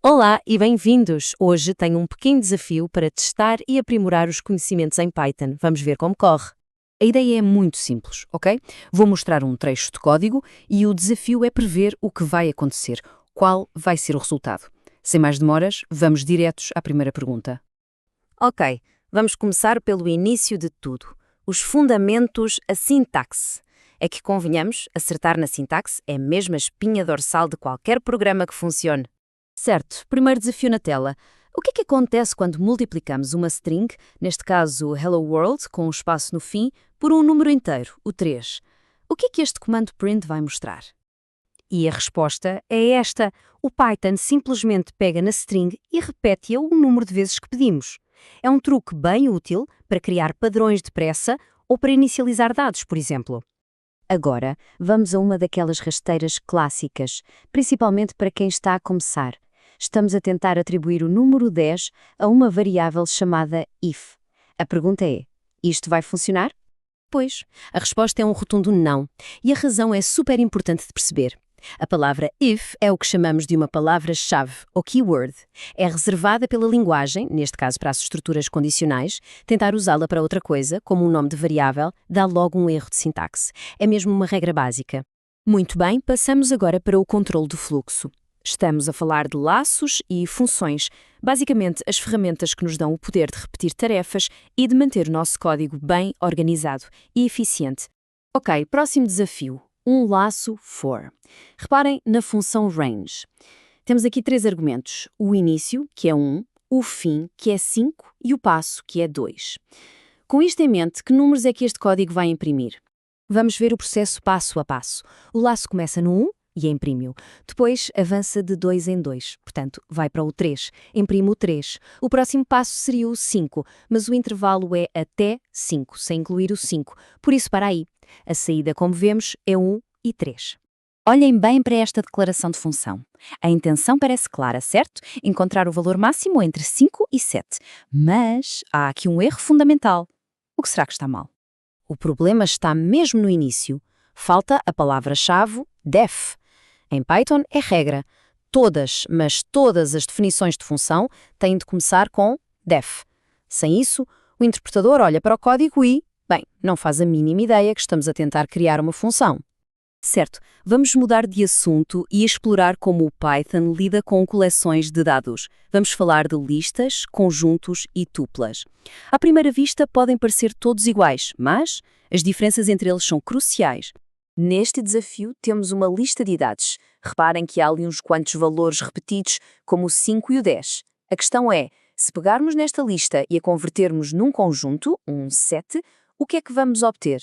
Olá e bem-vindos! Hoje tenho um pequeno desafio para testar e aprimorar os conhecimentos em Python. Vamos ver como corre. A ideia é muito simples, ok? Vou mostrar um trecho de código e o desafio é prever o que vai acontecer, qual vai ser o resultado. Sem mais demoras, vamos diretos à primeira pergunta. Ok, vamos começar pelo início de tudo. Os fundamentos, a sintaxe. É que convenhamos, acertar na sintaxe é mesmo a espinha dorsal de qualquer programa que funcione. Certo, primeiro desafio na tela. O que é que acontece quando multiplicamos uma string, neste caso Hello World, com um espaço no fim, por um número inteiro, o 3? O que é que este comando print vai mostrar? E a resposta é esta. O Python simplesmente pega na string e repete-a o número de vezes que pedimos. É um truque bem útil para criar padrões depressa ou para inicializar dados, por exemplo. Agora, vamos a uma daquelas rasteiras clássicas, principalmente para quem está a começar. Estamos a tentar atribuir o número 10 a uma variável chamada if. A pergunta é: isto vai funcionar? Pois, a resposta é um rotundo não. E a razão é super importante de perceber. A palavra if é o que chamamos de uma palavra-chave, ou keyword. É reservada pela linguagem, neste caso para as estruturas condicionais. Tentar usá-la para outra coisa, como um nome de variável, dá logo um erro de sintaxe. É mesmo uma regra básica. Muito bem, passamos agora para o controle do fluxo. Estamos a falar de laços e funções, basicamente as ferramentas que nos dão o poder de repetir tarefas e de manter o nosso código bem organizado e eficiente. Ok, próximo desafio. Um laço for. Reparem na função range. Temos aqui três argumentos. O início, que é 1, o fim, que é 5 e o passo, que é 2. Com isto em mente, que números é que este código vai imprimir? Vamos ver o processo passo a passo. O laço começa no 1 e imprime-o. Depois avança de 2 em 2, portanto vai para o 3, imprime o 3. O próximo passo seria o 5, mas o intervalo é até 5, sem incluir o 5. Por isso, para aí. A saída, como vemos, é 1 e 3. Olhem bem para esta declaração de função. A intenção parece clara, certo? Encontrar o valor máximo entre 5 e 7. Mas há aqui um erro fundamental. O que será que está mal? O problema está mesmo no início. Falta a palavra-chave def. Em Python é regra. Todas, mas todas as definições de função têm de começar com def. Sem isso, o interpretador olha para o código e, bem, não faz a mínima ideia que estamos a tentar criar uma função. Certo, vamos mudar de assunto e explorar como o Python lida com coleções de dados. Vamos falar de listas, conjuntos e tuplas. À primeira vista podem parecer todos iguais, mas as diferenças entre eles são cruciais. Neste desafio temos uma lista de idades. Reparem que há ali uns quantos valores repetidos, como o 5 e o 10. A questão é, se pegarmos nesta lista e a convertermos num conjunto, um set, o que é que vamos obter?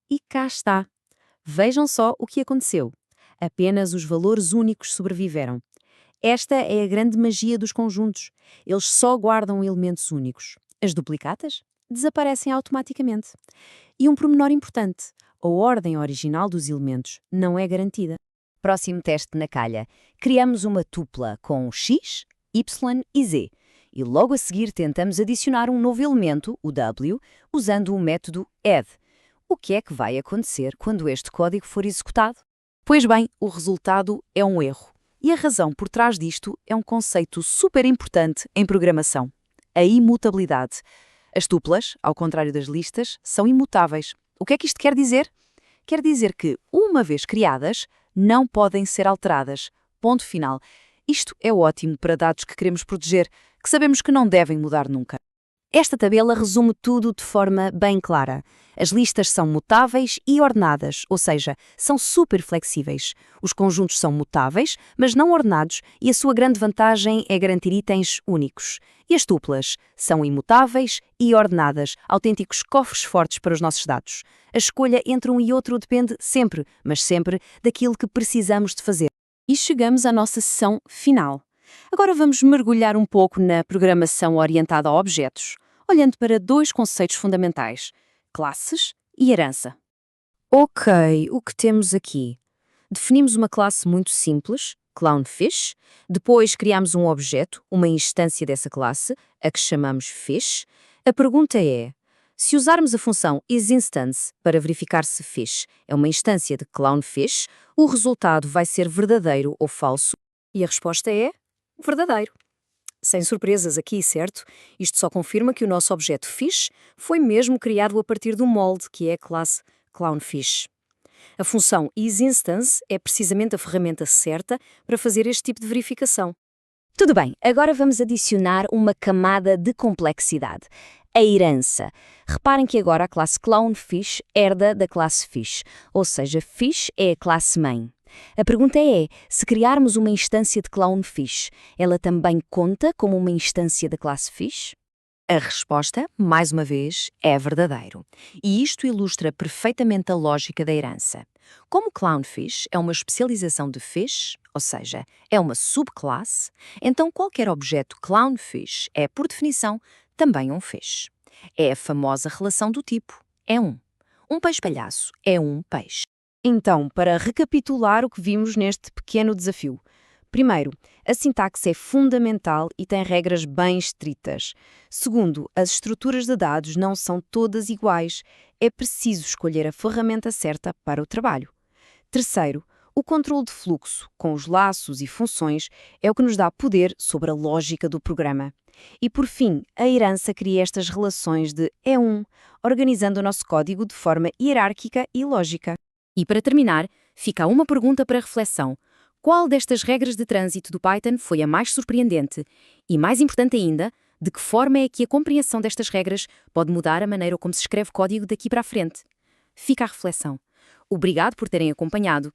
E cá está. Vejam só o que aconteceu. Apenas os valores únicos sobreviveram. Esta é a grande magia dos conjuntos. Eles só guardam elementos únicos. As duplicatas desaparecem automaticamente. E um pormenor importante. A ordem original dos elementos não é garantida. Próximo teste na calha. Criamos uma tupla com x, y e z. E logo a seguir tentamos adicionar um novo elemento, o w, usando o método add. O que é que vai acontecer quando este código for executado? Pois bem, o resultado é um erro. E a razão por trás disto é um conceito super importante em programação: a imutabilidade. As tuplas, ao contrário das listas, são imutáveis. O que é que isto quer dizer? Quer dizer que, uma vez criadas, não podem ser alteradas. Ponto final. Isto é ótimo para dados que queremos proteger, que sabemos que não devem mudar nunca. Esta tabela resume tudo de forma bem clara. As listas são mutáveis e ordenadas, ou seja, são super flexíveis. Os conjuntos são mutáveis, mas não ordenados, e a sua grande vantagem é garantir itens únicos. E as tuplas são imutáveis e ordenadas, autênticos cofres fortes para os nossos dados. A escolha entre um e outro depende sempre, mas sempre, daquilo que precisamos de fazer. E chegamos à nossa sessão final. Agora vamos mergulhar um pouco na programação orientada a objetos, olhando para dois conceitos fundamentais: classes e herança. Ok, o que temos aqui? Definimos uma classe muito simples, clownfish, depois criamos um objeto, uma instância dessa classe, a que chamamos fish. A pergunta é: se usarmos a função isInstance para verificar se fish é uma instância de clownfish, o resultado vai ser verdadeiro ou falso? E a resposta é Verdadeiro. Sem surpresas aqui, certo? Isto só confirma que o nosso objeto fish foi mesmo criado a partir do molde, que é a classe clownfish. A função isInstance é precisamente a ferramenta certa para fazer este tipo de verificação. Tudo bem, agora vamos adicionar uma camada de complexidade. A herança. Reparem que agora a classe clownfish herda da classe fish, ou seja, fish é a classe mãe. A pergunta é, se criarmos uma instância de clownfish, ela também conta como uma instância da classe fish? A resposta, mais uma vez, é verdadeiro. E isto ilustra perfeitamente a lógica da herança. Como clownfish é uma especialização de fish, ou seja, é uma subclasse, então qualquer objeto clownfish é, por definição, também um fish. É a famosa relação do tipo, é um. Um peixe-palhaço é um peixe. Então, para recapitular o que vimos neste pequeno desafio. Primeiro, a sintaxe é fundamental e tem regras bem estritas. Segundo, as estruturas de dados não são todas iguais. É preciso escolher a ferramenta certa para o trabalho. Terceiro, o controle de fluxo, com os laços e funções, é o que nos dá poder sobre a lógica do programa. E, por fim, a herança cria estas relações de E1, organizando o nosso código de forma hierárquica e lógica. E para terminar, fica uma pergunta para reflexão. Qual destas regras de trânsito do Python foi a mais surpreendente? E mais importante ainda, de que forma é que a compreensão destas regras pode mudar a maneira como se escreve código daqui para a frente? Fica a reflexão. Obrigado por terem acompanhado